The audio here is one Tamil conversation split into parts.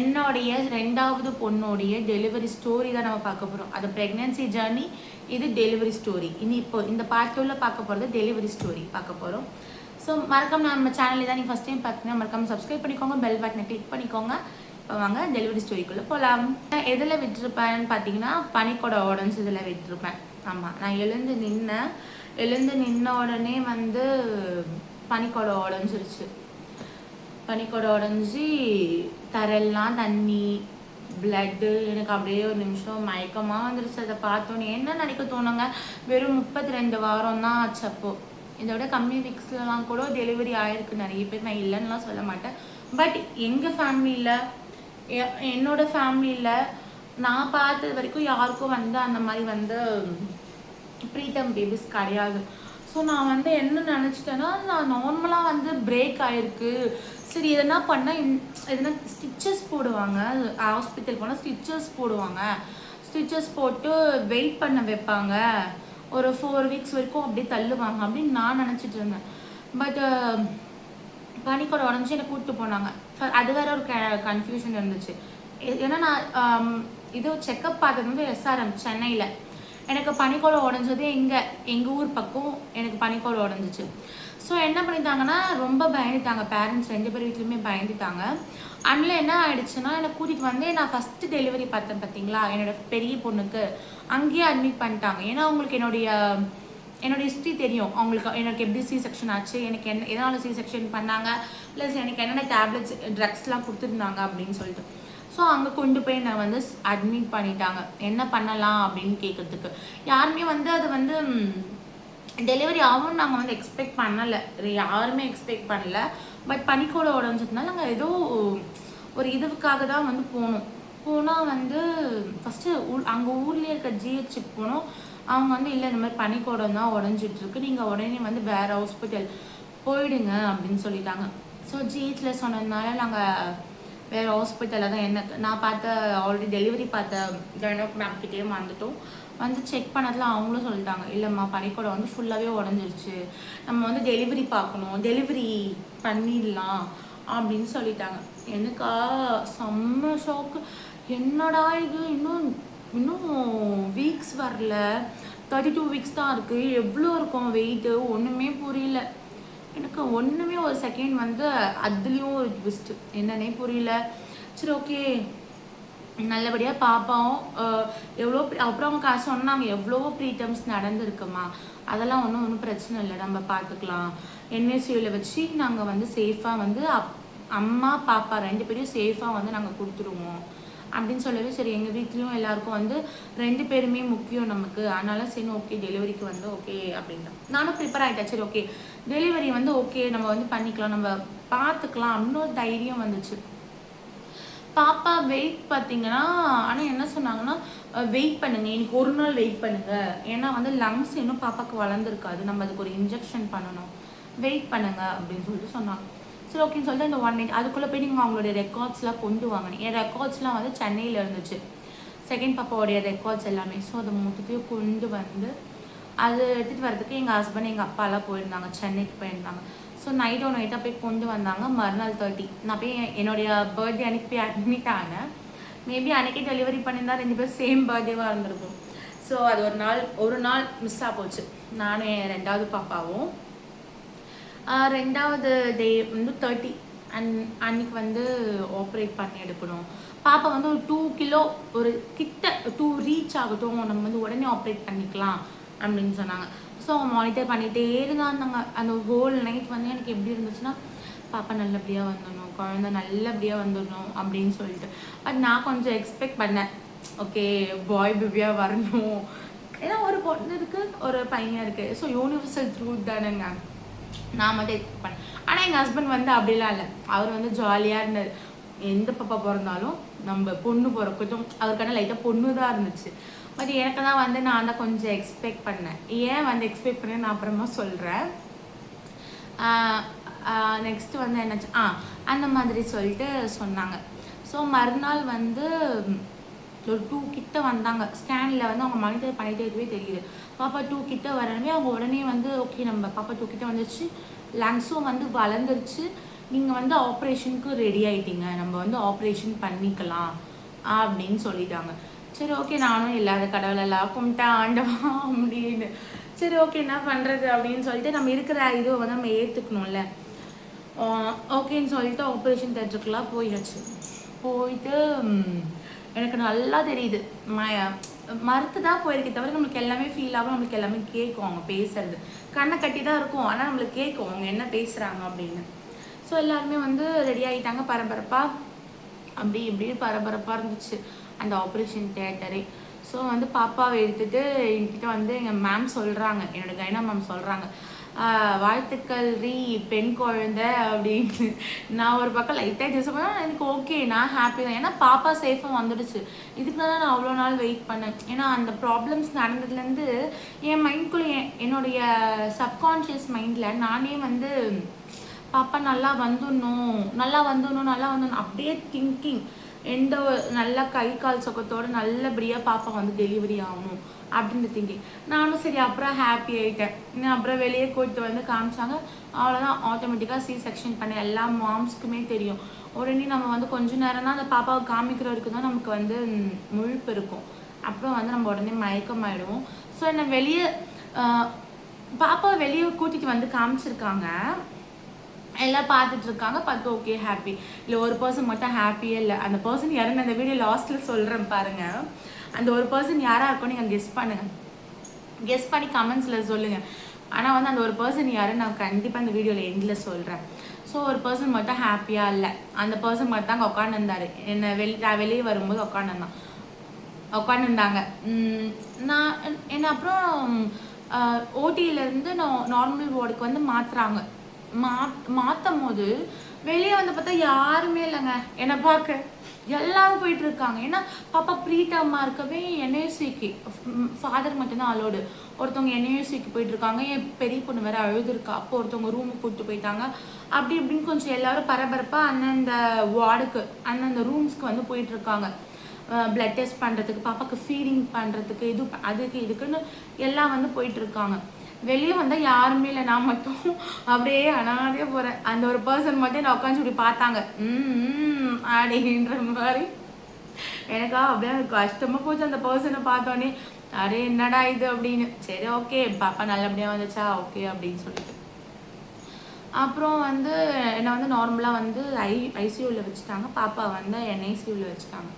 என்னுடைய 2வது பொண்ணோடைய டெலிவரி ஸ்டோரி தான் நம்ம பார்க்க போகிறோம். அது ப்ரெக்னென்சி ஜர்னி, இது டெலிவரி ஸ்டோரி. இப்போ இந்த பார்ட் 2ல பார்க்க போகிறது டெலிவரி ஸ்டோரி பார்க்க போகிறோம். ஸோ மறக்காம நம்ம சேனலில் தான் நீங்கள் ஃபஸ்ட் டைம் பார்த்தீங்கன்னா மறக்காம சப்ஸ்கிரைப் பண்ணிக்கோங்க, பெல் பட்டனை கிளிக் பண்ணிக்கோங்க. இப்போ வாங்க டெலிவரி ஸ்டோரிக்குள்ளே போகலாம். எதில் விட்டுருப்பேன்னு பார்த்தீங்கன்னா பனிக்கொடை உடஞ்சி இதில் விட்டுருப்பேன். ஆமாம், நான் எழுந்து நின்ன உடனே வந்து பனிக்கொடை உடஞ்சிருச்சு. பனிக்கொடை உடஞ்சி தரெல்லாம் தண்ணி, பிளட்டு. எனக்கு அப்படியே ஒரு நிமிஷம் மயக்கமாக வந்துருச்சு. அதை பார்த்தோன்னே என்ன நினைக்க தோணுங்க, வெறும் 32 வாரம் தான் ஆச்சு. அப்போது இதை விட கம்மி வீக்ஸ்லாம் கூட டெலிவரி ஆகிருக்கு நிறைய பேர், நான் இல்லைன்னுலாம் சொல்ல மாட்டேன். பட் எங்கள் ஃபேமிலியில், என்னோட ஃபேமிலியில் நான் பார்த்தது வரைக்கும் யாருக்கும் வந்து அந்த மாதிரி வந்து ப்ரீடம் பேபிஸ் கிடையாது. ஸோ நான் வந்து என்ன நினச்சிட்டேன்னா, நான் நார்மலாக வந்து பிரேக் ஆகிருக்கு, சரி எதனா பண்ணால் எதனா ஸ்டிச்சஸ் போடுவாங்க, ஹாஸ்பிட்டல் போனால் ஸ்டிச்சஸ் போடுவாங்க, ஸ்டிச்சஸ் போட்டு வெயிட் பண்ண வைப்பாங்க, ஒரு 4 வீக்ஸ் வரைக்கும் அப்படியே தள்ளுவாங்க அப்படின்னு நான் நினச்சிட்டு இருந்தேன். பட் பனிக்கொடை உடஞ்சி என்னை கூப்பிட்டு போனாங்க. அது வேற ஒரு கன்ஃபியூஷன் இருந்துச்சு. ஏன்னா நான் இது செக்கப் பார்த்தது வந்து எஸ்ஆர்எம் சென்னையில். எனக்கு பனிக்கொடை உடஞ்சது எங்கள் ஊர் பக்கம் எனக்கு பனிக்கொடை உடஞ்சிச்சு. ஸோ என்ன பண்ணிட்டாங்கன்னா, ரொம்ப பயந்துட்டாங்க பேரண்ட்ஸ், 2 பேர் வீட்லையுமே பயந்துட்டாங்க. அதில் என்ன ஆயிடுச்சுன்னா, என்னை கூட்டிகிட்டு வந்து நான் ஃபஸ்ட்டு டெலிவரி பார்த்தேன் பார்த்தீங்களா, என்னோட பெரிய பொண்ணுக்கு அங்கேயே அட்மிட் பண்ணிட்டாங்க. ஏன்னா அவங்களுக்கு என்னோட ஹிஸ்ட்ரி தெரியும் அவங்களுக்கு, எனக்கு எப்படி சி செக்ஷன் ஆச்சு, எனக்கு எதனால் சி செக்ஷன் பண்ணாங்க, ப்ளஸ் எனக்கு என்னென்ன டேப்லெட்ஸ் ட்ரக்ஸ்லாம் கொடுத்துருந்தாங்க அப்படின்னு சொல்லிட்டு. ஸோ அங்கே கொண்டு போய் நான் வந்து அட்மிட் பண்ணிட்டாங்க. என்ன பண்ணலாம் அப்படின்னு கேட்குறதுக்கு யாருமே வந்து அது வந்து டெலிவரி ஆகும்னு நாங்கள் வந்து எக்ஸ்பெக்ட் பண்ணலை, யாருமே எக்ஸ்பெக்ட் பண்ணல. பட் பனிக்கொடை உடஞ்சதுனால நாங்கள் ஏதோ ஒரு இதுக்காக தான் வந்து போனால் வந்து ஃபஸ்ட்டு அங்கே ஊர்லேயே இருக்க ஜிஹெச்சுக்கு போனோம். அவங்க வந்து இல்லை, இந்த மாதிரி பனிக்கொடை தான் உடஞ்சிட்ருக்கு, நீங்கள் உடனே வந்து வேறு ஹாஸ்பிட்டல் போயிடுங்க அப்படின்னு சொல்லிட்டாங்க. ஸோ ஜிஹெச்சில் சொன்னதுனால நாங்கள் வேறு ஹாஸ்பிட்டலில் தான் நான் பார்த்த ஆல்ரெடி டெலிவரி பார்த்த கைனக் மேம்கிட்டே வந்து செக் பண்ணதில் அவங்களும் சொல்லிட்டாங்க, இல்லைம்மா பனிக்கொடை வந்து ஃபுல்லாகவே உடஞ்சிருச்சு, நம்ம வந்து டெலிவரி பார்க்கணும், டெலிவரி பண்ணிடலாம் அப்படின்னு சொல்லிட்டாங்க. எனக்கா செம்ம ஷாக்கு. என்னடா இது, இன்னும் வீக்ஸ் வரல, 32 வீக்ஸ் தான் இருக்குது, எவ்வளோ இருக்கும் வெயிட்டு, ஒன்றுமே புரியல எனக்கு. ஒன்றுமே ஒரு செகண்ட் வந்து அதுலேயும் ஒரு ட்விஸ்ட்டு என்னன்னே புரியல. சரி ஓகே, நல்லபடியாக பார்ப்போம். எவ்வளோ அப்புறம் அவங்க சொன்னாங்க, எவ்வளோ ப்ரீடம்ஸ் நடந்துருக்குமா, அதெல்லாம் ஒன்றும் பிரச்சனை இல்லை, நம்ம பார்த்துக்கலாம், என்எஸ்யூவில் வச்சு நாங்கள் வந்து சேஃபாக வந்து அம்மா பாப்பா 2 பேரையும் சேஃபாக வந்து நாங்கள் கொடுத்துருவோம் அப்படின்னு சொல்லவே, சரி எங்கள் வீட்லேயும் எல்லாருக்கும் வந்து 2 பேருமே முக்கியம் நமக்கு, அதனால சரி ஓகே டெலிவரிக்கு வந்து ஓகே அப்படின்னா நானும் ப்ரிப்பேர் ஆகிட்டேன். சரி ஓகே டெலிவரி வந்து ஓகே நம்ம வந்து பண்ணிக்கலாம், நம்ம பார்த்துக்கலாம் அப்படின்னு ஒரு தைரியம் வந்துச்சு. பாப்பா வெயிட் பார்த்தீங்கன்னா, ஆனால் என்ன சொன்னாங்கன்னா, வெயிட் பண்ணுங்க, இன்னைக்கு ஒரு நாள் வெயிட் பண்ணுங்க, ஏன்னா வந்து லங்ஸ் இன்னும் பாப்பாவுக்கு வளர்ந்துருக்காது, நம்ம அதுக்கு ஒரு இன்ஜெக்ஷன் பண்ணணும், வெயிட் பண்ணுங்க அப்படின்னு சொல்லிட்டு சொன்னாங்க. சரி ஓகேன்னு சொல்லிட்டு இந்த 1 night அதுக்குள்ளே போய் நீங்கள் அவங்களுடைய ரெக்கார்ட்ஸ்லாம் கொண்டு வாங்கினேன். என் ரெக்கார்ட்ஸ்லாம் வந்து சென்னையில் இருந்துச்சு, செகண்ட் பாப்பாவோடைய ரெக்கார்ட்ஸ் எல்லாமே. ஸோ அதை மொத்தத்தையும் கொண்டு வந்து அது எடுத்துகிட்டு வரதுக்கு எங்கள் ஹஸ்பண்ட் எங்கள் அப்பாலாம் போயிருந்தாங்க, சென்னைக்கு போயிருந்தாங்க. ஸோ நைட்டாக போய் கொண்டு வந்தாங்க. மறுநாள் 30 நான் போய் என்னுடைய பர்த்டே அன்றைக்கி போய் அட்மிட் ஆனேன். மேபி அன்றைக்கி டெலிவரி பண்ணியிருந்தா 2 பேரும் சேம் பர்த்டேவாக இருந்திருக்கும். ஸோ அது ஒரு நாள் மிஸ்ஸாக போச்சு, நானும் என் 2வது பாப்பாவும். 2வது டே வந்து 30 அன்றைக்கி வந்து ஆப்ரேட் பண்ணி எடுக்கணும். பாப்பா வந்து ஒரு 2 கிலோ ஒரு கிட்ட 2 ரீச் ஆகட்டும், நம்ம வந்து உடனே ஆப்ரேட் பண்ணிக்கலாம் அப்படின்னு சொன்னாங்க. ஸோ அவங்க மானிட்டர் பண்ணிகிட்டே இருந்தாங்க. அந்த ஹோல் நைட் வந்து எனக்கு எப்படி இருந்துச்சுன்னா, பாப்பா நல்லபடியாக வந்துடணும், குழந்தை நல்லபடியாக வந்துடணும் அப்படின்னு சொல்லிட்டு. பட் நான் கொஞ்சம் எக்ஸ்பெக்ட் பண்ணேன், ஓகே பாய் பேபியாக வரணும், ஏன்னா ஒரு பொண்ணு இருக்குது ஒரு பையன் இருக்குது, ஸோ யூனிவர்சல் ட்ரூத் தானேங்க, நான் மட்டும் எக்ஸ்பெக்ட் பண்ணேன். ஆனால் எங்கள் ஹஸ்பண்ட் வந்து அப்படிலாம் இல்லை, அவர் வந்து ஜாலியாக இருந்தார். எந்த பாப்பா பிறந்தாலும் நம்ம பொண்ணு பிறக்கட்டும், அவருக்கான லைட்டாக பொண்ணு தான் இருந்துச்சு. பட் எனக்கு தான் வந்து நான் தான் கொஞ்சம் எக்ஸ்பெக்ட் பண்ணேன். ஏன் வந்து எக்ஸ்பெக்ட் பண்ணேன் நான் அப்புறமா சொல்கிறேன். நெக்ஸ்ட் வந்து என்னாச்சு, அந்த மாதிரி சொல்லிட்டு சொன்னாங்க. ஸோ மறுநாள் வந்து ஒரு 2 கிட்ட வந்தாங்க. ஸ்கேனில் வந்து அவங்க மானிட்டர் பண்ணிகிட்டே இருக்கவே தெரியுது. பாப்பா 2 கிட்ட வரணுமே அவங்க உடனே வந்து ஓகே நம்ம பாப்பா 2 கிட்ட வந்துருச்சு, லங்ஸும் வந்து வளர்ந்துருச்சு, நீங்கள் வந்து ஆப்ரேஷனுக்கு ரெடி ஆகிட்டீங்க, நம்ம வந்து ஆப்ரேஷன் பண்ணிக்கலாம் அப்படின்னு சொல்லிட்டாங்க. சரி ஓகே, நானும் இல்லாத கடவுளெல்லாம் கும்பிட்டேன் ஆண்டவா அப்படின்னு. சரி ஓகே என்ன பண்ணுறது அப்படின்னு சொல்லிட்டு நம்ம இருக்கிற இதுவை வந்து நம்ம ஏற்றுக்கணும்ல. ஓகேன்னு சொல்லிட்டு ஆப்ரேஷன் தேட்டருக்குலாம் போயாச்சு. போயிட்டு எனக்கு நல்லா தெரியுது மறுத்து தான் போயிருக்கே தவிர நம்மளுக்கு எல்லாமே ஃபீல் ஆகும், நம்மளுக்கு எல்லாமே கேட்கும். அவங்க பேசுறது கண்ணை கட்டி தான் இருக்கும், ஆனால் நம்மளுக்கு கேட்கும் அவங்க என்ன பேசுகிறாங்க அப்படின்னு. ஸோ எல்லாருமே வந்து ரெடி ஆகிட்டாங்க பரபரப்பாக, அப்படி இப்படி பரபரப்பாக இருந்துச்சு அந்த ஆப்ரேஷன் தியேட்டரே. ஸோ வந்து பாப்பாவை எடுத்துகிட்டு என்கிட்ட வந்து எங்கள் மேம் சொல்கிறாங்க, என்னோடய கைனா மேம் சொல்கிறாங்க, வாழ்த்துக்கள் ரீ பெண் குழந்தை அப்படின்னு. நான் ஒரு பக்கம் லைட்டாக டிசப்பாயிண்ட், எனக்கு ஓகே நான் ஹாப்பி தான், ஏன்னா பாப்பா சேஃபாக வந்துடுச்சு. இதுக்கு தான் நான் அவ்வளோ நாள் வெயிட் பண்ணேன். ஏன்னா அந்த ப்ராப்ளம்ஸ் நடந்ததுலேருந்து என் மைண்ட்குள்ளே என்னுடைய சப்கான்ஷியஸ் மைண்டில் நானே வந்து பாப்பா நல்லா வந்துடணும் நல்லா வந்துடணும் நல்லா வந்துடணும் அப்படியே திங்கிங், எந்த நல்லா கை கால் சொக்கத்தோடு நல்லபடியாக பாப்பா வந்து டெலிவரி ஆகணும் அப்படின்னு திங்கிங். நானும் சரி அப்புறம் ஹாப்பி ஆகிட்டேன். அப்புறம் வெளியே கூப்பிட்டு வந்து காமிச்சாங்க, அவ்வளோதான் ஆட்டோமேட்டிக்காக சி செக்ஷன் பண்ண எல்லா மாம்ஸ்க்குமே தெரியும். உடனே நம்ம வந்து கொஞ்சம் நேரம் தான் அந்த பாப்பாவை காமிக்கிற வரைக்கும் தான் நமக்கு வந்து முழுப்பு இருக்கும். அப்புறம் வந்து நம்ம உடனே மயக்கம் ஆகிடுவோம். ஸோ என்னை வெளியே பாப்பாவை வெளியே கூட்டிகிட்டு வந்து காமிச்சிருக்காங்க, எல்லாம் பார்த்துட்டு இருக்காங்க. பார்த்து ஓகே ஹாப்பி. இல்லை ஒரு பர்சன் மட்டும் ஹாப்பியே இல்லை. அந்த பர்சன் யாருன்னு அந்த வீடியோ லாஸ்ட்டில் சொல்கிறேன் பாருங்கள். அந்த ஒரு பர்சன் யாராக இருக்கும் நீங்கள் கெஸ் பண்ணுங்கள், கெஸ் பண்ணி கமெண்ட்ஸில் சொல்லுங்கள். ஆனால் வந்து அந்த ஒரு பர்சன் யாருன்னு நான் கண்டிப்பாக அந்த வீடியோவில் எண்டில் சொல்கிறேன். ஸோ ஒரு பர்சன் மட்டும் ஹாப்பியாக இல்லை. அந்த பர்சன் மட்டும் தான் அங்கே உட்காந்துருந்தாரு. என்னை வெளியே வரும்போது உட்காந்துருந்தாங்க. நான் என்ன அப்புறம் ஓடியிலேருந்து நார்மல் வார்டுக்கு வந்து மாற்றுறாங்க. மாற்றும் போது வெளியே வந்து பார்த்தா யாருமே இல்லைங்க என்னை பார்க்க. எல்லாரும் போயிட்டு இருக்காங்க. ஏன்னா பாப்பா ப்ரீட்டமாக இருக்கவே என்ஏசிக்கு ஃபாதர் மட்டும்தான் அலோடு. ஒருத்தவங்க என்ஏசிக்கு போயிட்டு இருக்காங்க. என் பெரிய பொண்ணு வேற அழுதுருக்கா. அப்போ ஒருத்தவங்க ரூமுக்கு கூப்பிட்டு போயிட்டாங்க. அப்படி இப்படின்னு கொஞ்சம் எல்லாரும் பரபரப்பாக அந்தந்த வார்டுக்கு அந்தந்த ரூம்ஸ்க்கு வந்து போயிட்டு இருக்காங்க. பிளட் டெஸ்ட் பண்ணுறதுக்கு, பாப்பாவுக்கு ஃபீடிங் பண்ணுறதுக்கு, அதுக்கு இதுக்குன்னு எல்லாம் வந்து போயிட்டு இருக்காங்க. வெளியே வந்தால் யாருமே இல்லை, நான் மட்டும் அப்படியே அனாதையாக போகிறேன். அந்த ஒரு பர்சன் மட்டும் நான் உட்காந்து இப்படி பார்த்தாங்க அப்படின்ற மாதிரி. எனக்கா அப்படியே கஷ்டமாக போச்சு அந்த பர்சனை பார்த்தோன்னே. அடே என்னடா இது அப்படின்னு. சரி ஓகே பாப்பா நல்லபடியாக வந்துச்சா ஓகே அப்படின்னு சொல்லிட்டு அப்புறம் வந்து என்னை வந்து நார்மலாக வந்து ஐசியூவில் வச்சுட்டாங்க. பாப்பா வந்து என்ஐசியூவில் வச்சுட்டாங்க.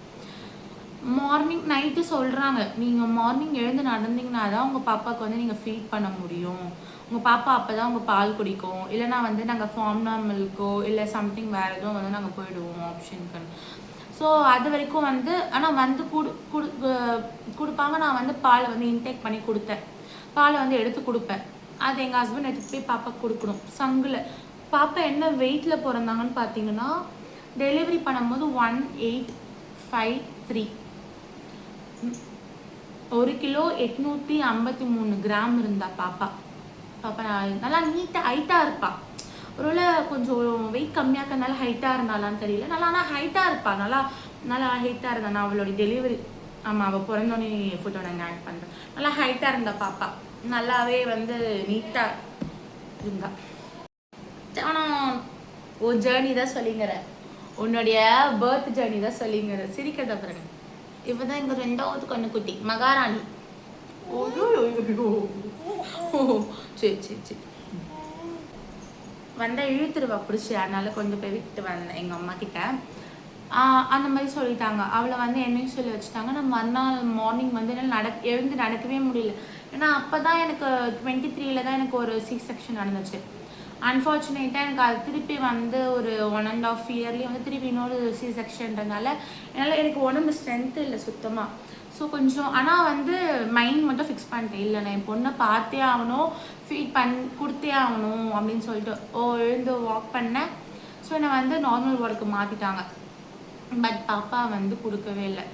மார்னிங் நைட்டு சொல்கிறாங்க, நீங்கள் மார்னிங் எழுந்து நடந்தீங்கன்னா தான் உங்கள் பாப்பாவுக்கு வந்து நீங்கள் ஃபீட் பண்ண முடியும். உங்கள் பாப்பா அப்போ தான் உங்கள் பால் குடிக்கும். இல்லைனா வந்து நாங்கள் ஃபார்ம்னா மில்க்கோ இல்லை சம்திங் வேறு எதுவும் வந்து நாங்கள் போயிடுவோம் ஆப்ஷனுக்கு. ஸோ அது வரைக்கும் வந்து ஆனால் வந்து கொடுப்பாங்க. நான் வந்து பால் வந்து இன்டேக் பண்ணி கொடுத்தேன். பாலை வந்து எடுத்து கொடுப்பேன். அது எங்கள் ஹஸ்பண்ட் எடுத்து போய் பாப்பாவுக்கு கொடுக்கணும். சங்கில் பாப்பா என்ன வெயிட்டில் பிறந்தாங்கன்னு பார்த்தீங்கன்னா, டெலிவரி பண்ணும்போது 1853, 1 கிலோ 853 கிராம் இருந்தா பாப்பா. நல்லா நீட்டாக ஹைட்டாக இருப்பா. ஒருவேளை கொஞ்சம் வெயிட் கம்மியாக இருக்கிறதுனால ஹைட்டாக இருந்தாலான்னு தெரியல. நல்லா ஆனால் ஹைட்டாக இருப்பா. நல்லா ஹைட்டாக இருந்தா. நான் அவளுடைய டெலிவரி ஆமாம் அவள் பிறந்தோடனே ஃபோட்டோ நாங்கள் ஆட் பண்ணுறேன். நல்லா ஹைட்டாக இருந்தா பாப்பா. நல்லாவே வந்து நீட்டாக இருந்தா. ஆனால் ஒரு ஜேர்னி தான் சொல்லிங்கிறேன், உன்னுடைய பர்த் ஜேர்னி தான் சொல்லிங்கிறேன். சிரிக்கிறத பாருங்க. இவ தான் எங்கள் 2வது கண்ணுக்குட்டி மகாராணி. சரி சரி சரி வந்தால் இழுத்துருவா பிடிச்சி. அதனால கொண்டு போய் விட்டு வந்தேன் எங்கள் அம்மா கிட்ட. அந்த மாதிரி சொல்லிட்டாங்க. அவளை வந்து என்னையும் சொல்லி வச்சுட்டாங்க. நான் மறுநாள் மார்னிங் வந்து என்னால் எழுந்து நடக்கவே முடியல. ஏன்னா அப்போ தான் எனக்கு 23 தான் எனக்கு ஒரு சி செக்ஷன் நடந்துச்சு. அன்ஃபார்ச்சுனேட்டாக எனக்கு அது திருப்பி வந்து ஒரு 1.5 இயர்லேயே வந்து திருப்பி இன்னொரு சி செக்ஷன்றதுனால எனக்கு உடம்பு ஸ்ட்ரென்த்து இல்லை சுத்தமாக. ஸோ கொஞ்சம் ஆனால் வந்து மைண்ட் மட்டும் ஃபிக்ஸ் பண்ணிட்டேன், இல்லை நான் என் பொண்ணை பார்த்தே ஆகணும், ஃபீட் கொடுத்தே ஆகணும் அப்படின்னு சொல்லிட்டு எழுந்து வாக் பண்ணேன். ஸோ என்னை வந்து நார்மல் வார்டுக்கு மாற்றிட்டாங்க. பட் பாப்பா வந்து கொடுக்கவே இல்லை.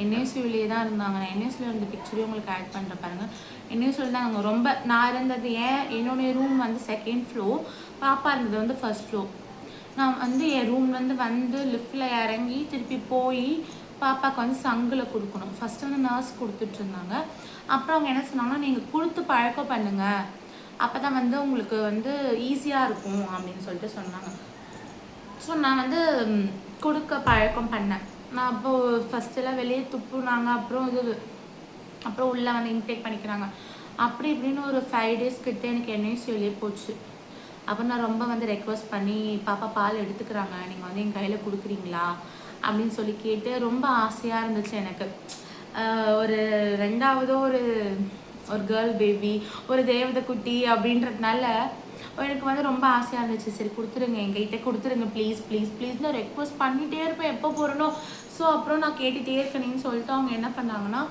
என்ஏசியூலேயே தான் இருந்தாங்க. நான் என்ஏசியூவில் இருந்த பிக்சரையும் உங்களுக்கு ஆட் பண்ணுற பாருங்கள். என்ஏசியூவில் தான் நாங்கள் ரொம்ப நான் இருந்தது என்னுடைய ரூம் வந்து 2nd ஃப்ளோர், பாப்பா இருந்தது வந்து 1st ஃப்ளோர். நான் வந்து என் ரூம்லேருந்து வந்து லிஃப்டில் இறங்கி திருப்பி போய் பாப்பாவுக்கு வந்து சங்கில் கொடுக்கணும். ஃபஸ்ட்டு வந்து நர்ஸ் கொடுத்துட்ருந்தாங்க. அப்புறம் அவங்க என்ன சொன்னாங்கன்னா, நீங்கள் கொடுத்து பழக்கம் பண்ணுங்கள், அப்போ தான் வந்து உங்களுக்கு வந்து ஈஸியாக இருக்கும் அப்படின்னு சொல்லிட்டு சொன்னாங்க. ஸோ நான் வந்து கொடுக்க பழக்கம் பண்ணேன். நான் அப்போது ஃபஸ்ட்டெல்லாம் வெளியே துப்புனாங்க, அப்புறம் உள்ளே வந்து இன்டேக் பண்ணிக்கிறாங்க. அப்படி இப்படின்னு ஒரு 5 டேஸ் கிட்ட எனக்கு என்ஐசி வெளியே போச்சு. அப்போ நான் ரொம்ப வந்து ரெக்வஸ்ட் பண்ணி, பாப்பா பால் எடுத்துக்கிறாங்க, நீங்கள் வந்து என் கையில் கொடுக்குறீங்களா அப்படின்னு சொல்லி கேட்டு ரொம்ப ஆசையாக இருந்துச்சு எனக்கு. ஒரு 2வது ஒரு கேர்ள் பேபி, ஒரு தேவதை குட்டி அப்படின்றதுனால எனக்கு வந்து ரொம்ப ஆசையாக இருந்துச்சு. சரி கொடுத்துருங்க, எங்ககிட்ட கொடுத்துருங்க ப்ளீஸ் ப்ளீஸ் ப்ளீஸ். நான் ரெக்வஸ்ட் பண்ணிகிட்டே இருப்பேன் எப்போ போகிறனோ. ஸோ அப்புறம் நான் கேட்டுகிட்டே இருக்கேன்னு சொல்லிட்டு அவங்க என்ன பண்ணாங்கன்னா,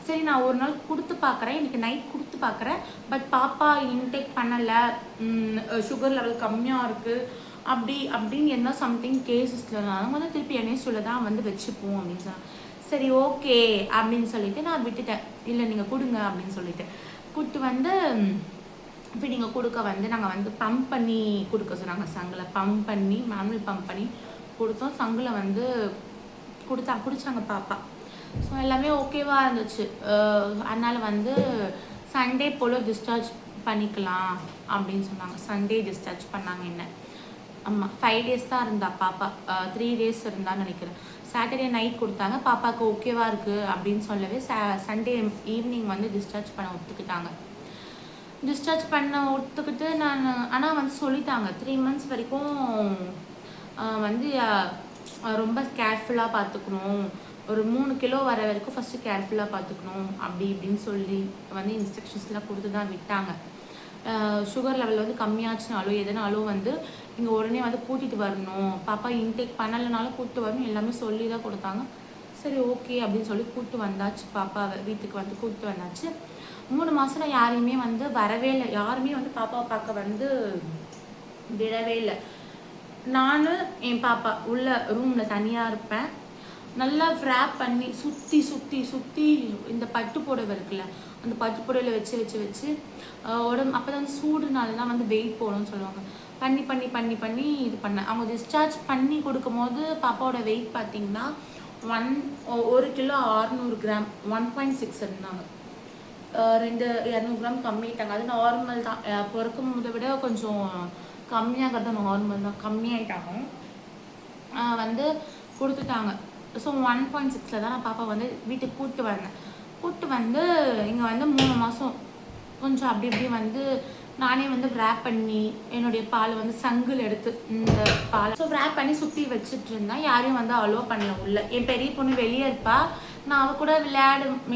சரி நான் ஒரு நாள் கொடுத்து பார்க்குறேன், எனக்கு நைட் கொடுத்து பார்க்குறேன், பட் பாப்பா இன்டேக் பண்ணலை, சுகர் லெவல் கம்மியாக இருக்குது அப்படின்னு என்ன சம்திங் கேசஸில் நான் வந்து திருப்பி என்ஐசியூவில் தான் வந்து வச்சுப்போம் அப்படின்னு சொன்னேன். சரி ஓகே அப்படின்னு சொல்லிட்டு நான் விட்டுட்டேன். இல்லை நீங்கள் கொடுங்க அப்படின்னு சொல்லிட்டு கூப்பிட்டு வந்து இப்போ நீங்கள் கொடுக்க வந்து நாங்கள் வந்து பம்ப் பண்ணி கொடுக்க சொன்னாங்க. சங்கில் பம்ப் பண்ணி, மேனுவல் பம்ப் பண்ணி கொடுத்தோம். சங்கில் வந்து குடித்தாங்க பாப்பா. ஸோ எல்லாமே ஓகேவாக இருந்துச்சு. அதனால் வந்து சண்டே போல் டிஸ்சார்ஜ் பண்ணிக்கலாம் அப்படின்னு சொன்னாங்க. சண்டே டிஸ்சார்ஜ் பண்ணாங்க. என்ன ஆமாம் 5 டேஸ் தான் இருந்தா பாப்பா, 3 டேஸ் இருந்தான்னு நினைக்கிறேன். சாட்டர்டே நைட் கொடுத்தாங்க. பாப்பாவுக்கு ஓகேவாக இருக்குது அப்படின்னு சொல்லவே சண்டே ஈவினிங் வந்து டிஸ்சார்ஜ் பண்ண ஒத்துக்கிட்டாங்க. டிஸ்சார்ஜ் பண்ண ஒத்துக்கிட்டு நான் ஆனால் வந்து சொல்லிட்டாங்க 3 மந்த்ஸ் வரைக்கும் வந்து ரொம்ப கேர்ஃபுல்லாக பார்த்துக்கணும், ஒரு 3 கிலோ வர வரைக்கும் ஃபஸ்ட்டு கேர்ஃபுல்லாக பார்த்துக்கணும் அப்படி இப்படின்னு சொல்லி வந்து இன்ஸ்ட்ரக்ஷன்ஸ்லாம் கொடுத்து தான் விட்டாங்க. சுகர் லெவல் வந்து கம்மியாச்சுனாலும் எதனாலும் வந்து இங்கே உடனே வந்து கூட்டிகிட்டு வரணும், பாப்பா இன்டேக் பண்ணலைனாலும் கூப்பிட்டு வரணும், எல்லாமே சொல்லி தான் கொடுத்தாங்க. சரி ஓகே அப்படின்னு சொல்லி கூப்பிட்டு வந்தாச்சு. பாப்பாவை வீட்டுக்கு வந்து கூப்பிட்டு வந்தாச்சு. 3 மாதம் நான் யாரையுமே வந்து வரவே இல்லை. யாருமே வந்து பாப்பாவை பார்க்க வந்து விடவே இல்லை. நான் என் பாப்பா உள்ள ரூமில் தனியாக இருப்பேன். நல்லா ஃப்ராப் பண்ணி சுற்றி சுற்றி சுற்றி இந்த பட்டு புடவை இருக்குல்ல, அந்த பட்டு புடவையில் வச்சு உடம்பு அப்போ தான் சூடுனால தான் வந்து வெயிட் போகணும்னு சொல்லுவாங்க. பண்ணி பண்ணி பண்ணி பண்ணி இது பண்ணேன். அவங்க டிஸ்சார்ஜ் பண்ணி கொடுக்கும் போது பாப்பாவோட வெயிட் பார்த்திங்கன்னா 1 கிலோ 600 கிராம் 1.6 இருந்தாங்க. 200 கிராம் கம்மிட்டாங்க. அது நார்மல் தான். பிறக்கும் போதை விட கொஞ்சம் கம்மியாகிறது நார்மல் தான். கம்மியாயிட்டாங்க வந்து கொடுத்துட்டாங்க. ஸோ 1.6 தான் நான் பாப்பா வந்து வீட்டுக்கு கூப்பிட்டு வந்து இங்கே வந்து 3 மாதம் கொஞ்சம் அப்படி இப்படி வந்து நானே வந்து ரேப் பண்ணி என்னுடைய பால் வந்து சங்கில் எடுத்து இந்த பால் ரேப் பண்ணி சுற்றி வச்சுட்டு இருந்தேன். யாரையும் வந்து அலோவ் பண்ணல உள்ள. என் பெரிய பொண்ணு வெளியே இருப்பா, நான் அவள் கூட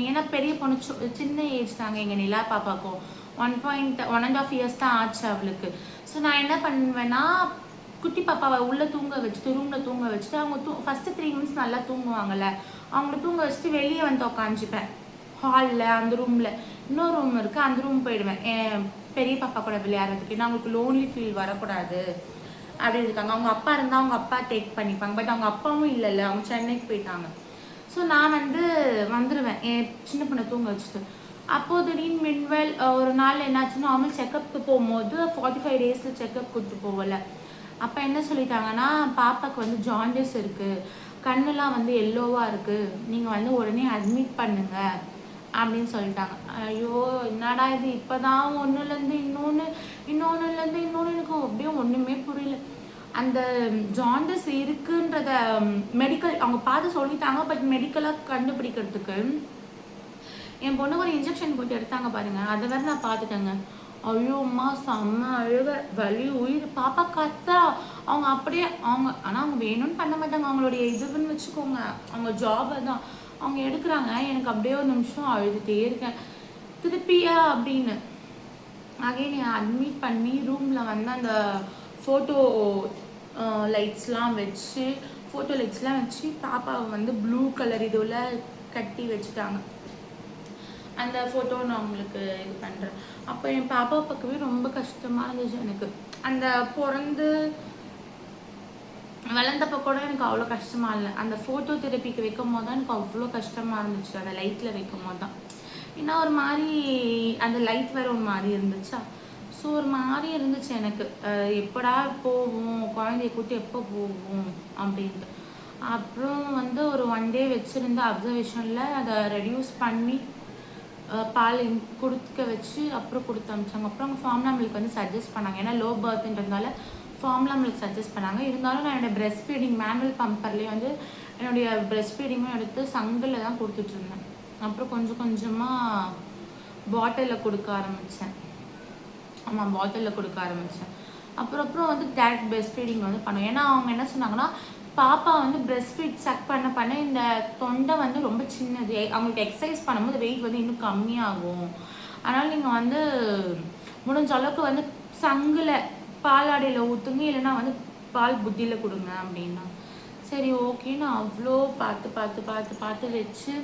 ஏன்னா பெரிய பொண்ணு சின்ன ஏஜ் தாங்க. எங்கள் நிலா பாப்பாக்கும் 1.5 இயர்ஸ் தான் ஆச்சு அவளுக்கு. ஸோ நான் என்ன பண்ணுவேன்னா, குட்டி பாப்பாவை உள்ளே தூங்க வச்சுட்டு ரூமில் தூங்க வச்சுட்டு அவங்க ஃபஸ்ட்டு 3 மந்த்ஸ் நல்லா தூங்குவாங்கள்ல, அவங்கள தூங்க வச்சுட்டு வெளியே வந்து உக்காந்துப்பேன் ஹாலில். அந்த ரூமில் இன்னொரு ரூம் இருக்குது, அந்த ரூம் போயிடுவேன் என் பெரிய பாப்பா கூட விளையாடுறதுக்கு. ஏன்னா அவங்களுக்கு லோன்லி ஃபீல் வரக்கூடாது அப்படின்னு இருக்காங்க. அவங்க அப்பா இருந்தால் அவங்க அப்பா டேக் பண்ணிப்பாங்க, பட் அவங்க அப்பாவும் இல்லைல்ல, அவங்க சென்னைக்கு போயிட்டாங்க. ஸோ நான் வந்து வந்துடுவேன் என் சின்ன பொண்ணை தூங்க வச்சுட்டு. அப்போது திடீர்னு மின்வெல் ஒரு நாள் என்னாச்சுன்னா, நார்மல் செக்கப்புக்கு போகும்போது 45 டேஸில் செக்கப் கூப்பிட்டு போகல. அப்போ என்ன சொல்லிட்டாங்கன்னா, பாப்பாவுக்கு வந்து ஜாண்டிஸ் இருக்குது, கண்ணெல்லாம் வந்து எல்லோவாக இருக்குது, நீங்கள் வந்து உடனே அட்மிட் பண்ணுங்க அப்படின்னு சொல்லிட்டாங்க. ஐயோ என்னடா இது, இப்போ தான் ஒன்றுலேருந்து இன்னொன்று எனக்கு அப்படியே ஒன்றுமே புரியல. அந்த ஜாண்டிஸ் இருக்குன்றத மெடிக்கல் அவங்க பார்த்து சொல்லிட்டாங்க, பட் மெடிக்கலாக கண்டுபிடிக்கிறதுக்கு என் பொண்ணுக்கு ஒரு இன்ஜெக்ஷன் போட்டு எடுத்தாங்க பாருங்கள், அதை வேறு நான் பார்த்துட்டேங்க. ஐயோம்மா செம்ம அழுக, வலி உயிர். பாப்பா கத்தா, அவங்க அப்படியே ஆனால் அவங்க வேணும்னு பண்ண மாட்டாங்க, அவங்களுடைய இதுன்னு வச்சுக்கோங்க, அவங்க ஜாபை தான் அவங்க எடுக்கிறாங்க. எனக்கு அப்படியே ஒரு நிமிஷம் அழுதுகிட்டே இருக்கேன், திருப்பியா அப்படின்னு. அகைன் அட்மிட் பண்ணி ரூமில் வந்து அந்த ஃபோட்டோ லைட்ஸ்லாம் வச்சு பாப்பாவை வந்து ப்ளூ கலர் இதுவில் கட்டி வச்சுட்டாங்க. அந்த ஃபோட்டோ நான் உங்களுக்கு இது பண்ணுறேன். அப்போ என் பாப்பாவை பார்க்கவே ரொம்ப கஷ்டமாக இருந்துச்சு எனக்கு. அந்த பிறந்து வளர்ந்தப்போ கூட எனக்கு அவ்வளோ கஷ்டமாக இல்லை, அந்த ஃபோட்டோ தெரப்பிக்கு வைக்கும் போது தான் எனக்கு அவ்வளோ கஷ்டமாக இருந்துச்சு. அந்த லைட்டில் வைக்கும் போது தான், ஏன்னா ஒரு மாதிரி அந்த லைட் வேறு ஒரு மாதிரி இருந்துச்சா. ஸோ ஒரு மாதிரி இருந்துச்சு எனக்கு, எப்படா போவோம் குழந்தைய கூட்டி எப்போ போவோம் அப்படின்ட்டு. அப்புறம் வந்து ஒரு 1 டே வச்சுருந்த அப்சர்வேஷனில் அதை ரெடியூஸ் பண்ணி பால் கொடுக்க வச்சு அப்புறம் கொடுத்து அமிச்சாங்க. அப்புறம் அவங்க ஃபார்முலா மில்க் வந்து சஜஸ்ட் பண்ணாங்க, ஏன்னா லோ பர்த்ன்றதுனால ஃபார்முலா மில்க் சஜஸ்ட் பண்ணாங்க. இருந்தாலும் நான் என்னோடய பிரெஸ்ட் ஃபீடிங் மேனுவல் பம்பர்லேயே வந்து என்னுடைய பிரெஸ்ட் ஃபீடிங்கும் எடுத்து சங்கில் தான் கொடுத்துட்ருந்தேன். அப்புறம் கொஞ்சம் கொஞ்சமாக பாட்டிலில் கொடுக்க ஆரம்பித்தேன். ஆமாம், பாட்டிலில் கொடுக்க ஆரம்பித்தேன். அப்புறம் வந்து டேரக்ட் பிரெஸ்ட் ஃபீடிங் வந்து பண்ணுவேன். ஏன்னா அவங்க என்ன சொன்னாங்கன்னா, பாப்பா வந்து பிரெஸ்ட் ஃபீட் சக் பண்ண இந்த தொண்டை வந்து ரொம்ப சின்னது, அவங்களுக்கு எக்ஸசைஸ் பண்ணும்போது வெயிட் வந்து இன்னும் கம்மியாகும். அதனால் நீங்கள் வந்து முடிஞ்ச அளவுக்கு வந்து சங்கில் பாலாடையில் ஊற்றுங்க, இல்லைன்னா வந்து பால் புத்தியில் கொடுங்க அப்படின்னா. சரி ஓகேன்னு அவ்வளோ பார்த்து வச்சு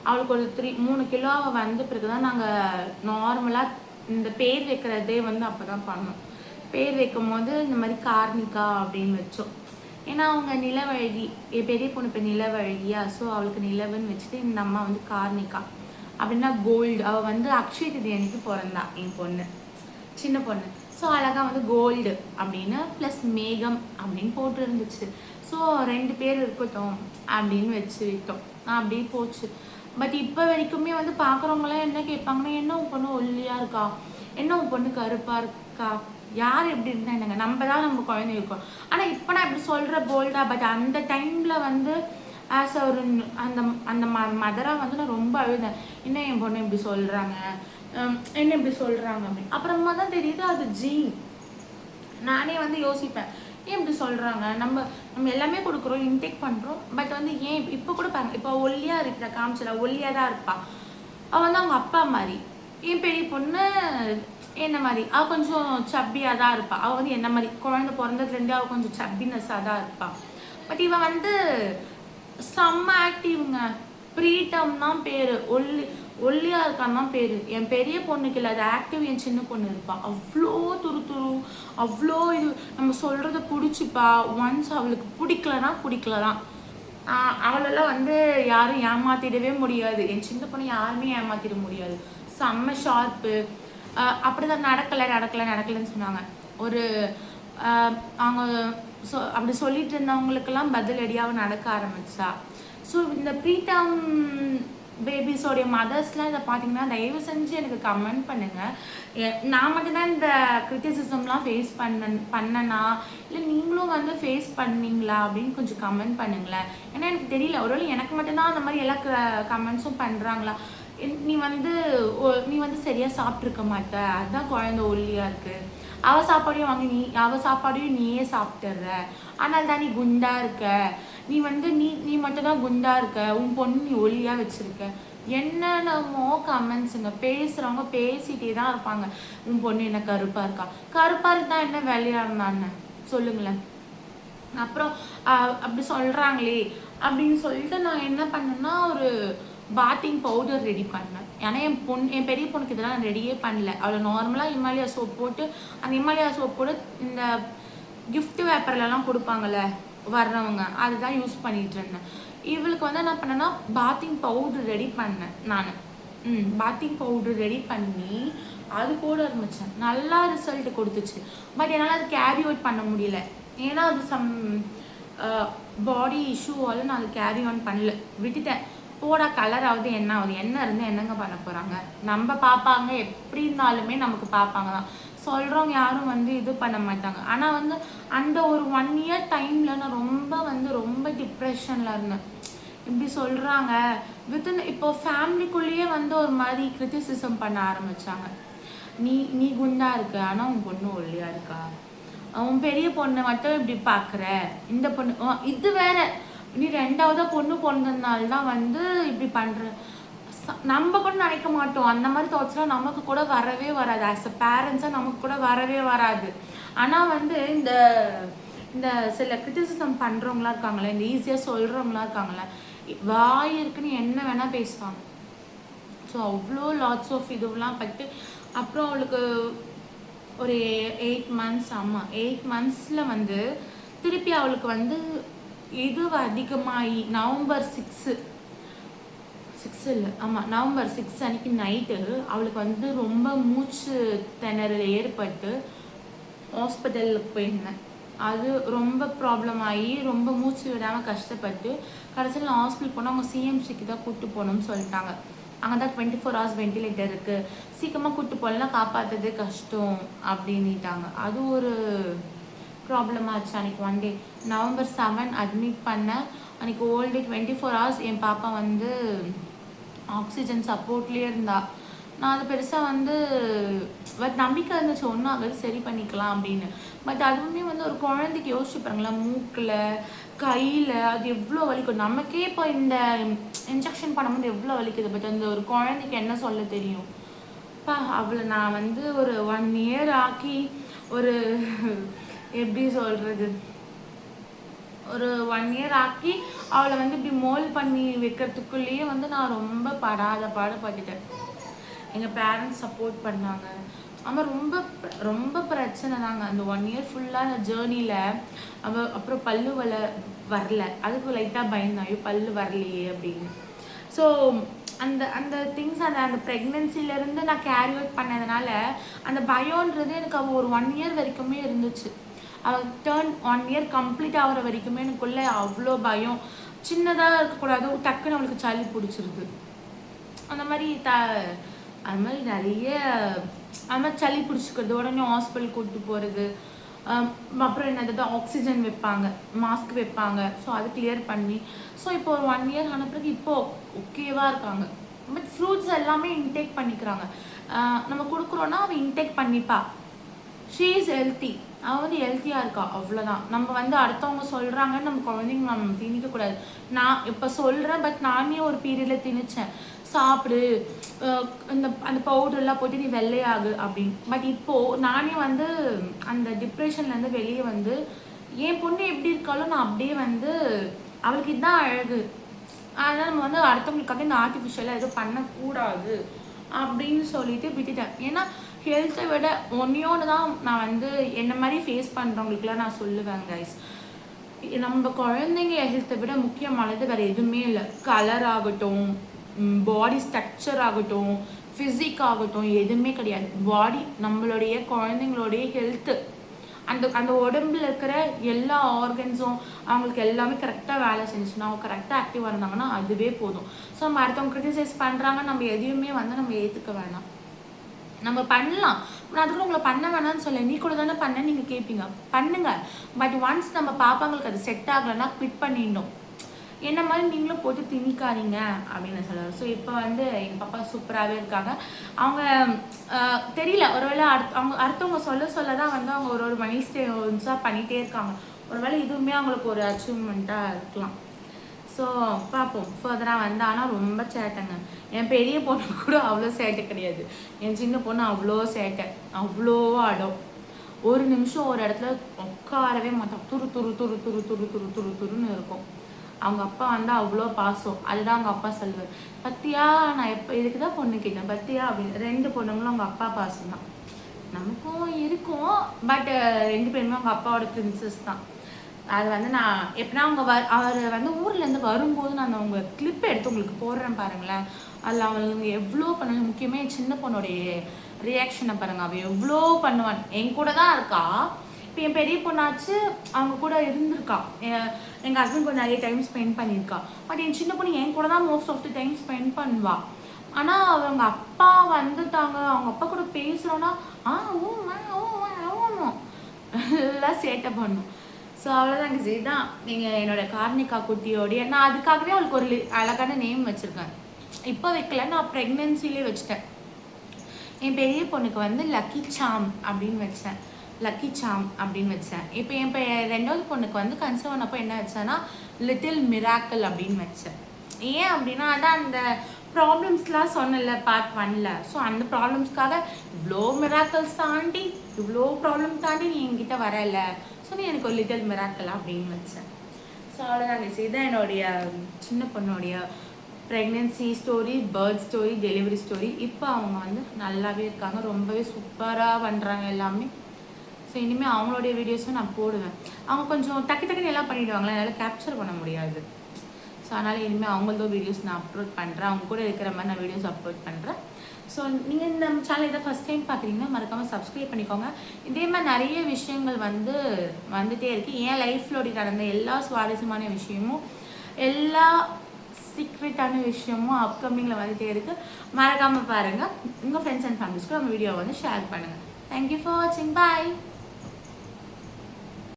அவளுக்கு ஒரு 3 கிலோ அவள் வந்த பிறகு தான் நாங்கள் நார்மலாக இந்த பேர் வைக்கிறதே வந்து அப்போ தான் பண்ணோம். பேர் வைக்கும் போது இந்த மாதிரி கார்னிகா அப்படின்னு வச்சோம். ஏன்னா அவங்க நிலவழகி, என் பெரிய பொண்ணு இப்போ நிலவழகியா, ஸோ அவளுக்கு நிலவுன்னு வச்சுட்டு இந்த அம்மா வந்து கார்னிகா அப்படின்னா கோல்டு. அவள் வந்து அக்ஷய திதி அன்னைக்கு பிறந்தா என் பொண்ணு, சின்ன பொண்ணு. ஸோ அழகாக வந்து கோல்டு அப்படின்னு ப்ளஸ் மேகம் அப்படின்னு போட்டு இருந்துச்சு. ஸோ 2 பேர் இருக்கட்டும் அப்படின்னு வச்சு விட்டோம். அப்படியே போச்சு. பட் இப்போ வரைக்குமே வந்து பார்க்குறவங்களாம் என்ன கேட்பாங்கன்னா, என்ன உன் பொண்ணு ஒல்லியாக இருக்கா, என்ன உன் பொண்ணு கருப்பாக இருக்கா, யார் எப்படி இருந்தால் என்னங்க, நம்ம தான் நம்ம குழந்தை இருக்கோம். ஆனால் இப்போ நான் இப்படி சொல்கிற போல்டா, பட் அந்த டைமில் வந்து ஆஸ் ஒரு அந்த மதராக வந்து நான் ரொம்ப அழுதேன். என்ன என் பொண்ணு இப்படி சொல்கிறாங்க, என்ன இப்படி சொல்கிறாங்க அப்படின்னு. அப்புறமா தான் தெரியுது அது ஜீன். நானே வந்து யோசிப்பேன், ஏன் இப்படி சொல்கிறாங்க, நம்ம எல்லாமே கொடுக்குறோம், இன்டேக் பண்ணுறோம், பட் வந்து ஏன் இப்போ கூட பாருங்க, இப்போ ஒல்லியாக இருக்கிற காமிச்சல ஒல்லியாக தான் இருப்பாள். அவள் வந்து அவங்க அப்பா மாதிரி. என் பெரிய பொண்ணு என்ன மாதிரி, அவள் கொஞ்சம் சப்பியாக தான் இருப்பாள். அவள் வந்து என்ன மாதிரி குழந்தை பிறந்ததுலேருந்தே அவள் கொஞ்சம் சப்பினஸ்ஸாக தான் இருப்பாள். பட் இவன் வந்து செம்ம ஆக்டிவ்ங்க. ப்ரீடம் தான் பேர், ஒல்லியாக இருக்கான்னு தான் பேர். என் பெரிய பொண்ணுக்கு இல்லை அது ஆக்டிவ், என் சின்ன பொண்ணு இருப்பாள். அவ்வளோ துரு அவ்வளோ இது, நம்ம சொல்கிறத பிடிச்சிப்பா. ஒன்ஸ் அவளுக்கு பிடிக்கலதான். அவளெல்லாம் வந்து யாரும் ஏமாத்திடவே முடியாது. என் சின்ன பொண்ணு யாருமே ஏமாத்திட முடியாது. செம்ம ஷார்ப்பு. அப்படிதான் நடக்கலைன்னு சொன்னாங்க. ஒரு அவங்க அப்படி சொல்லிட்டு இருந்தவங்களுக்கெல்லாம் பதிலடியாக நடக்க ஆரம்பிச்சா. ஸோ இந்த ப்ரீடம் பேபிஸோடைய மதர்ஸ்லாம் இதை பார்த்தீங்கன்னா தயவு செஞ்சு எனக்கு கமெண்ட் பண்ணுங்கள். நான் மட்டும்தான் இந்த கிரிட்டிசிசம்லாம் ஃபேஸ் பண்ணனா இல்லை நீங்களும் வந்து ஃபேஸ் பண்ணீங்களா அப்படின்னு கொஞ்சம் கமெண்ட் பண்ணுங்களேன். ஏன்னா எனக்கு தெரியல, ஒருவேளை எனக்கு மட்டும்தான் அந்த மாதிரி எல்லா கமெண்ட்ஸும் பண்ணுறாங்களா. நீ வந்து சரியாக சாப்பிட்ருக்க மாட்ட, அதுதான் குழந்தை ஒல்லியாக இருக்குது. அவள் சாப்பாடையும் வாங்கி அவள் சாப்பாடையும் நீயே சாப்பிட்டுற, ஆனால் தான் நீ குண்டா இருக்க. நீ வந்து நீ மட்டும்தான் குண்டா இருக்க, உன் பொண்ணு நீ ஒல்லியாக வச்சுருக்க. என்னென்னமோ கமெண்ட்ஸுங்க. பேசுகிறவங்க பேசிகிட்டே தான் இருப்பாங்க. உன் பொண்ணு என்ன கருப்பாக இருந்தா என்ன வெள்ளையாக இருந்தான்னு சொல்லுங்களேன். அப்புறம் அப்படி சொல்கிறாங்களே அப்படின்னு சொல்லிட்டு நான் என்ன பண்ணேன்னா ஒரு பாத்திங் பவுடர் ரெடி பண்ணேன். ஏன்னா என் பெரிய பொண்ணுக்கு இதெல்லாம் நான் ரெடியே பண்ணல. அவளை நார்மலாக இமாலயா சோப் போட்டு, அந்த இமாலயா சோப் போட்டு இந்த கிஃப்ட் பேப்பர்லலாம் கொடுப்பாங்கள்ல வர்றவங்க, அதுதான் யூஸ் பண்ணிகிட்டு இருந்தேன். இவளுக்கு வந்து என்ன பண்ணேன்னா பாத்திங் பவுடர் ரெடி பண்ணேன் நான். பாத்திங் பவுடர் ரெடி பண்ணி அது கூட ஆரம்பித்தேன். நல்லா ரிசல்ட் கொடுத்துச்சு. பட் என்னால் அது கேரி அவுட் பண்ண முடியல. ஏன்னா அது சம் பாடி இஷ்யூவால் நான் அது கேரி ஆன் பண்ணல, விட்டுட்டேன். போடா கலர் ஆகுது என்ன ஆகுது, என்ன இருந்து என்னங்க பண்ண போகிறாங்க, நம்ம பார்ப்பாங்க, எப்படி இருந்தாலுமே நமக்கு பார்ப்பாங்க தான் சொல்கிறவங்க, யாரும் வந்து இது பண்ண மாட்டாங்க. ஆனால் வந்து அந்த ஒரு 1 இயர் டைமில் நான் ரொம்ப டிப்ரெஷனில் இருந்தேன். இப்படி சொல்கிறாங்க வித்தின் இப்போ ஃபேமிலிக்குள்ளேயே வந்து ஒரு மாதிரி கிரிட்டிசிசம் பண்ண ஆரம்பித்தாங்க. நீ குண்டா இருக்க, ஆனால் உன் பொண்ணு ஒல்லியாக இருக்கா, உன் பெரிய பொண்ணை மட்டும் இப்படி பார்க்குற, இந்த பொண்ணு இது வேற, நீ 2வது பொண்ணு பிறந்ததுனால தான் வந்து இப்படி பண்ணுற. நம்ம கூட நினைக்க மாட்டோம், அந்த மாதிரி தாட்ஸ்லாம் நமக்கு கூட வரவே வராது. ஆஸ் அ பேரண்ட்ஸாக நமக்கு கூட வரவே வராது. ஆனால் வந்து இந்த சில கிரிட்டிசிசம் பண்ணுறவங்களாம் இருக்காங்களே, இந்த ஈஸியாக சொல்கிறவங்களாம் இருக்காங்களே, வாய் இருக்குன்னு என்ன வேணால் பேசுவாங்க. ஸோ அவ்வளோ லாட்ஸ் ஆஃப் இதுவெலாம் பட்டு அப்புறம் அவளுக்கு ஒரு 8 months, ஆமாம் 8 monthsல வந்து திருப்பி அவளுக்கு வந்து இது அதிகமாகி நவம்பர் 6 இல்லை, ஆமாம் நவம்பர் 6 அன்னைக்கு நைட்டு அவளுக்கு வந்து ரொம்ப மூச்சு திணறல் ஏற்பட்டு ஹாஸ்பிட்டலுக்கு போயிருந்தேன். அது ரொம்ப ப்ராப்ளம் ஆகி ரொம்ப மூச்சு விடாமல் கஷ்டப்பட்டு கடைசியில் நான் ஹாஸ்பிட்டல் போனால் அவங்க சிஎம்சிக்கு தான் கூப்பிட்டு போகணும்னு சொல்லிட்டாங்க. அங்கே தான் 24 hours வெண்டிலேட்டர் இருக்குது, சீக்கிரமாக கூட்டு போகலாம், காப்பாற்றுறது கஷ்டம் அப்படின்ட்டாங்க. அது ஒரு ப்ராப்ளமாக ஆச்சு. அன்றைக்கி ஒன் டே November 7 அட்மிட் பண்ணேன். அன்றைக்கி ஓல்டே 24 hours என் பாப்பா வந்து ஆக்சிஜன் சப்போர்ட்லேயே இருந்தா. நான் அது பெருசாக வந்து பட் நம்பிக்கை இருந்துச்சு, ஒன்றும் ஆகாது, சரி பண்ணிக்கலாம் அப்படின்னு. பட் அதுவுமே வந்து ஒரு குழந்தைக்கு யோசிச்சு பாருங்களேன், மூக்கில் கையில் அது எவ்வளோ வலிக்கும். நமக்கே இப்போ இந்த இன்ஜெக்ஷன் பண்ணும்போது எவ்வளோ வலிக்குது, பட் அந்த ஒரு குழந்தைக்கு என்ன சொல்ல தெரியும். அவளை நான் வந்து ஒரு 1 year ஆக்கி ஒரு எப்படி சொல்கிறது, ஒரு 1 year ஆக்கி அவளை வந்து இப்படி மோல் பண்ணி வைக்கிறதுக்குள்ளேயே வந்து நான் ரொம்ப பாடுபட்டுட்டேன். எங்கள் பேரண்ட்ஸ் சப்போர்ட் பண்ணாங்க. ஆமாம், ரொம்ப ரொம்ப பிரச்சனை தாங்க அந்த 1 year ஃபுல்லாக அந்த ஜேர்னியில். அப்புறம் பல்லு வரல, அதுக்கு லைட்டாக பயந்தேன், ஐயோ பல்லு வரலையே அப்படின்னு. ஸோ அந்த அந்த திங்ஸ் அந்த ப்ரெக்னென்சிலேருந்து நான் கேரி அவுட் பண்ணதுனால அந்த பயம்ன்றது எனக்கு அவள் ஒரு 1 year வரைக்குமே இருந்துச்சு. அவள் டேர்ன் 1 year கம்ப்ளீட் ஆகிற வரைக்குமே எனக்குள்ளே அவ்வளோ பயம். சின்னதாக இருக்கக்கூடாது, டக்குன்னு அவளுக்கு சளி பிடிச்சிருது, அந்த மாதிரி அது மாதிரி நிறைய அது மாதிரி சளி பிடிச்சிக்கிறது, உடனே ஹாஸ்பிட்டல் கூப்பிட்டு போகிறது. அப்புறம் என்னது ஆக்சிஜன் வைப்பாங்க, மாஸ்க் வைப்பாங்க. ஸோ அது கிளியர் பண்ணி ஸோ இப்போ ஒரு 1 year ஆன பிறகு இப்போது ஓகேவாக இருக்காங்க. பட் ஃப்ரூட்ஸ் எல்லாமே இன்டேக் பண்ணிக்கிறாங்க. நம்ம கொடுக்குறோன்னா அவள் இன்டேக் பண்ணிப்பா. ஷீ இஸ் ஹெல்த்தி, அவள் வந்து ஹெல்த்தியாக இருக்கா, அவ்வளோதான். நம்ம வந்து அடுத்தவங்க சொல்கிறாங்கன்னு நம்ம குழந்தைங்க நம்ம திணிக்கக்கூடாது. நான் இப்போ சொல்கிறேன், பட் நானே ஒரு பீரியடில் திணிச்சேன், சாப்பிடு அந்த பவுடர்லாம் போட்டு நீ வெள்ளையாகு அப்படின்னு. பட் இப்போது நானே வந்து அந்த டிப்ரெஷன்லேருந்து வெளியே வந்து என் பொண்ணு எப்படி இருக்காலும் நான் அப்படியே வந்து அவளுக்கு இதுதான் அழகு, அதனால் நம்ம வந்து அடுத்தவங்களுக்காக இந்த ஆர்டிஃபிஷியலாக எதுவும் பண்ணக்கூடாது அப்படின்னு சொல்லிட்டு விட்டுட்டேன். ஏன்னா ஹெல்த்தை விட ஒன்று தான் நான் வந்து என்ன மாதிரி ஃபேஸ் பண்ணுறவங்களுக்குலாம் நான் சொல்லுவேன் கைஸ், நம்ம குழந்தைங்க ஹெல்த்தை விட முக்கியமானது வேறு எதுவுமே இல்லை. கலர் ஆகட்டும், பாடி ஸ்ட்ரக்சர் ஆகட்டும், ஃபிசிக் ஆகட்டும், எதுவுமே கிடையாது. பாடி நம்மளுடைய குழந்தைங்களுடைய ஹெல்த்து, அந்த உடம்புல இருக்கிற எல்லா ஆர்கன்ஸும் அவங்களுக்கு எல்லாமே கரெக்டாக வேலை செஞ்சுன்னா, அவங்க கரெக்டாக ஆக்டிவாக இருந்தாங்கன்னா அதுவே போதும். ஸோ நம்ம அடுத்தவங்க கிரிட்டிசைஸ் பண்ணுறாங்க, நம்ம எதையுமே வந்து நம்ம ஏற்றுக்க வேணாம். நம்ம பண்ணலாம், நான் அதுக்கு உங்களை பண்ண வேணாம்னு சொல்ல, நீ கூட தானே பண்ண நீங்கள் கேட்பீங்க, பண்ணுங்க. பட் ஒன்ஸ் நம்ம பாப்பாங்களுக்கு அது செட் ஆகலைன்னா குவிட் பண்ணிடணும். என்ன மாதிரி நீங்களும் போட்டு திணிக்காதீங்க அப்படின்னு சொல்லுவார். ஸோ இப்போ வந்து எங்கள் பாப்பா சூப்பராகவே இருக்காங்க. அவங்க தெரியல, ஒருவேளை அவங்க அடுத்தவங்க சொல்ல தான் வந்து அவங்க ஒரு மைல்ஸ்டோன்ஸாக பண்ணிகிட்டே இருக்காங்க. ஒருவேளை இதுவுமே அவங்களுக்கு ஒரு அச்சீவ்மெண்ட்டாக இருக்கலாம். ஸோ பார்ப்போம் ஃபர்தராக வந்து. ஆனால் ரொம்ப சேட்டைங்க. என் பெரிய பொண்ணு கூட அவ்வளோ சேட்டை கிடையாது, என் சின்ன பொண்ணு அவ்வளோ சேட்டை, அவ்வளோ அடம். ஒரு நிமிஷம் ஒரு இடத்துல உட்காரவே மாட்டோம், துரு துரு துரு துரு துரு துரு துரு துருன்னு இருக்கும். அவங்க அப்பா வந்து அவ்வளோ பாசம். அதுதான் அவங்க அப்பா சொல்லுவார், பத்தியா நான் எப்போ இதுக்கு தான் பொண்ணு கேட்டேன் பத்தியா அப்படின்னு. 2 பொண்ணுங்களும் அவங்க அப்பா பாசம் தான். நமக்கும் இருக்கும், பட் 2 பேருமே அவங்க அப்பாவோட பிரின்சஸ் தான். அது வந்து நான் எப்படின்னா அவங்க அவர் வந்து ஊர்லேருந்து வரும்போது நான் அவங்க கிளிப் எடுத்து உங்களுக்கு போடுறேன் பாருங்களேன். அதில் அவங்க எவ்வளோ பண்ணாங்க. முக்கியமாக என் சின்ன பொண்ணுடைய ரியாக்ஷனை பாருங்கள், அவள் எவ்வளோ பண்ணுவான். என் கூட தான் இருக்கா. இப்போ என் பெரிய பொண்ணாச்சு அவங்க கூட இருந்திருக்கா, எங்கள் ஹஸ்பண்ட் கூட நிறைய டைம் ஸ்பெண்ட் பண்ணியிருக்கா. பட் என் சின்ன பொண்ணு என் கூட தான் most of the time spend பண்ணுவா. ஆனால் அவங்க அப்பா வந்துட்டாங்க, அவங்க அப்பா கூட பேசுகிறோன்னா எல்லாம் சேட்டை பண்ணும். ஸோ அவ்வளோதாங்க. இதுதான் நீங்கள் என்னோட கார்னிகா குட்டியோடைய, நான் அதுக்காகவே அவளுக்கு ஒரு அழகான நேம் வச்சுருக்கேன். இப்போ வைக்கல, நான் ப்ரெக்னென்சிலே வச்சுட்டேன். என் பெரிய பொண்ணுக்கு வந்து லக்கி சாம் அப்படின்னு வச்சேன், லக்கி சாம் அப்படின்னு வச்சேன். இப்போ என் 2வது பொண்ணுக்கு வந்து கன்சீவ் ஆனப்போ என்ன வச்சேன்னா லிட்டில் மிராக்கிள் அப்படின்னு வச்சேன். ஏன் அப்படின்னா அதான் அந்த ப்ராப்ளம்ஸ்லாம் சொன்னல பார்ட் 1ல். ஸோ அந்த ப்ராப்ளம்ஸ்க்காக இவ்வளோ மிராக்கிள்ஸ் தாண்டி, இவ்வளோ ப்ராப்ளம் தாண்டி நீ என்கிட்ட வரல, ஸோ நீ எனக்கு ஒரு லிட்டில் மிராக்கிள் அப்படின்னு வச்சேன். ஸோ அவ்வளோதாங்க. இதுதான் என்னுடைய சின்ன பொண்ணுடைய pregnancy story, birth story, delivery story. இப்போ அவங்க வந்து நல்லாவே இருக்காங்க, ரொம்பவே சூப்பராக பண்ணுறாங்க எல்லாமே. ஸோ இனிமேல் அவங்களுடைய வீடியோஸும் நான் போடுவேன். அவங்க கொஞ்சம் டக்குன்னு எல்லாம் பண்ணிவிடுவாங்களே, என்னால் கேப்சர் பண்ண முடியாது. ஸோ அதனால் இனிமேல் அவங்களதோ வீடியோஸ் நான் அப்லோட் பண்ணுறேன், அவங்க கூட இருக்கிற மாதிரி நான் வீடியோஸ் அப்லோட் பண்ணுறேன். ஸோ நீங்கள் இந்த சேனல் இதை ஃபஸ்ட் டைம் பார்க்குறீங்கன்னா மறக்காமல் சப்ஸ்கிரைப் பண்ணிக்கோங்க. இதே மாதிரி நிறைய விஷயங்கள் வந்துகிட்டே இருக்குது. என் லைஃப்லோடைய நடந்த எல்லா சுவாரஸ்யமான விஷயமும், எல்லா சீக்ரெட்டான விஷயமும் அப்கமிங்கில் வந்துகிட்டே இருக்குது. மறக்காமல் பாருங்கள். உங்கள் ஃப்ரெண்ட்ஸ் அண்ட் ஃபேமிலிஸ்க்கு நம்ம வீடியோ வந்து ஷேர் பண்ணுங்கள். தேங்க்யூ ஃபார் வாட்சிங். பாய்.